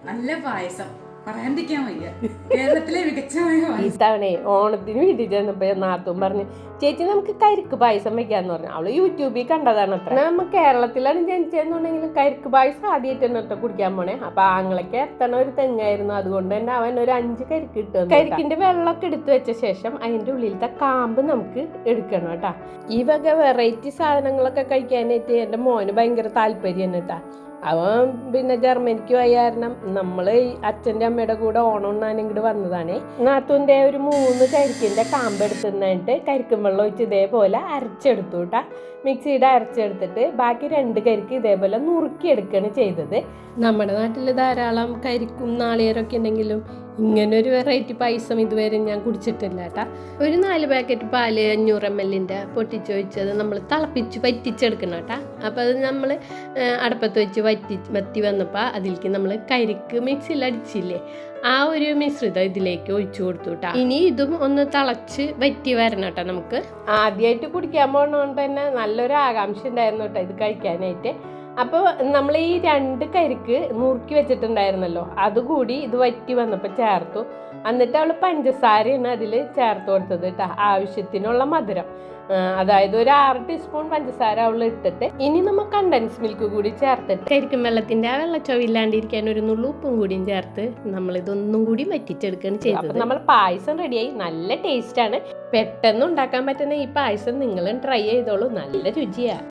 നല്ല പായസം പറയാണ്ടിരിക്കാൻ വയ്യ. കേരളത്തിലെ മികച്ചമായ ഇത്തവണേ ഓണത്തിന് വീട്ടിൽ ചെന്നപ്പോ നാത്തും പറഞ്ഞു, ചേച്ചി നമുക്ക് കരിക്ക് പായസം വെക്കാന്ന് പറഞ്ഞു. അവള് യൂട്യൂബിൽ കണ്ടതാണ് അത്ര. നമ്മ കേരളത്തിലാണ് ജനിച്ചെന്നുണ്ടെങ്കിലും കരിക്ക് പായസം ആദ്യമായിട്ട് തന്നെ കുടിക്കാൻ പോണേ. അപ്പൊ ആങ്ങളൊക്കെ എത്തണ ഒരു തെങ്ങായിരുന്നു, അതുകൊണ്ട് തന്നെ അവൻ ഒരു 5 കരിക്ക് കിട്ടും. കരിക്കിന്റെ വെള്ളമൊക്കെ എടുത്തു വെച്ച ശേഷം അതിന്റെ ഉള്ളിലത്തെ കാമ്പ് നമുക്ക് എടുക്കണം കേട്ടാ. ഈ വക വെറൈറ്റി സാധനങ്ങളൊക്കെ കഴിക്കാനായിട്ട് എന്റെ മോന് ഭയങ്കര താല്പര്യമാണ് കേട്ടാ. അവൻ പിന്നെ ജർമ്മനിക്ക് പോയ കാരണം നമ്മള് അച്ഛൻ്റെ അമ്മയുടെ കൂടെ ഓണം ഉണ്ണാൻ ഇങ്ങോട്ട് വന്നതാണേ. നാത്തൂൻ്റെ ഒരു 3 കരിക്കിൻ്റെ കാമ്പ് എടുത്തിട്ട് കരിക്കും വെള്ളം ഒഴിച്ച് ഇതേപോലെ അരച്ചെടുത്തു കേട്ടാ. മിക്സിയുടെ അരച്ചെടുത്തിട്ട് ബാക്കി 2 കരിക്ക് ഇതേപോലെ നുറുക്കിയെടുക്കുകയാണ് ചെയ്തത്. നമ്മുടെ നാട്ടിൽ ധാരാളം കരിക്കും നാളികേരമൊക്കെ ഉണ്ടെങ്കിലും ഇങ്ങനൊരു വെറൈറ്റി പായസം ഇതുവരെ ഞാൻ കുടിച്ചിട്ടില്ല കേട്ടാ. ഒരു 4 പാക്കറ്റ് പാല് 500 ml പൊട്ടിച്ചൊഴിച്ചത് നമ്മൾ തിളപ്പിച്ച് വറ്റിച്ചെടുക്കണം കേട്ടാ. അപ്പോൾ അത് നമ്മൾ അടുപ്പത്ത് വെച്ച് വറ്റി വന്നപ്പോൾ അതിലേക്ക് നമ്മൾ കരിക്ക് മിക്സിയിൽ അടിച്ചില്ലേ, ആ ഒരു മിശ്രിതം ഇതിലേക്ക് ഒഴിച്ചു കൊടുത്തു കേട്ടാ. ഇനി ഇതും ഒന്ന് തിളച്ച് വറ്റി വരണം കേട്ടോ. നമുക്ക് ആദ്യമായിട്ട് കുടിക്കാൻ പോകുന്നതുകൊണ്ട് തന്നെ നല്ലൊരു ആകാംക്ഷ ഉണ്ടായിരുന്നു കേട്ടോ ഇത് കഴിക്കാനായിട്ട്. അപ്പോൾ നമ്മൾ ഈ 2 കരിക്ക് നുറുക്കി വെച്ചിട്ടുണ്ടായിരുന്നല്ലോ, അതുകൂടി ഇത് വറ്റി വന്നപ്പോൾ ചേർത്തു. എന്നിട്ട് അവൾ പഞ്ചസാരയാണ് അതിൽ ചേർത്ത് കൊടുത്തത് കേട്ടോ, ആവശ്യത്തിനുള്ള മധുരം. അതായത് ഒരു 6 ടീസ്പൂൺ പഞ്ചസാര അവൾ ഇട്ടിട്ട് ഇനി നമ്മൾ കണ്ടൻസ് മിൽക്ക് കൂടി ചേർത്തിട്ട് കരിക്കും വെള്ളത്തിൻ്റെ ആ വെള്ളച്ചൊവില്ലാണ്ടിരിക്കാൻ ഒരു നുള്ളു ഉപ്പും കൂടിയും ചേർത്ത് നമ്മളിതൊന്നും കൂടി വറ്റിച്ചെടുക്കുകയാണ് ചെയ്തത്. അപ്പം നമ്മൾ പായസം റെഡിയായി. നല്ല ടേസ്റ്റാണ്. പെട്ടെന്ന് ഉണ്ടാക്കാൻ പറ്റുന്ന ഈ പായസം നിങ്ങളും ട്രൈ ചെയ്തോളൂ, നല്ല രുചിയാണ്.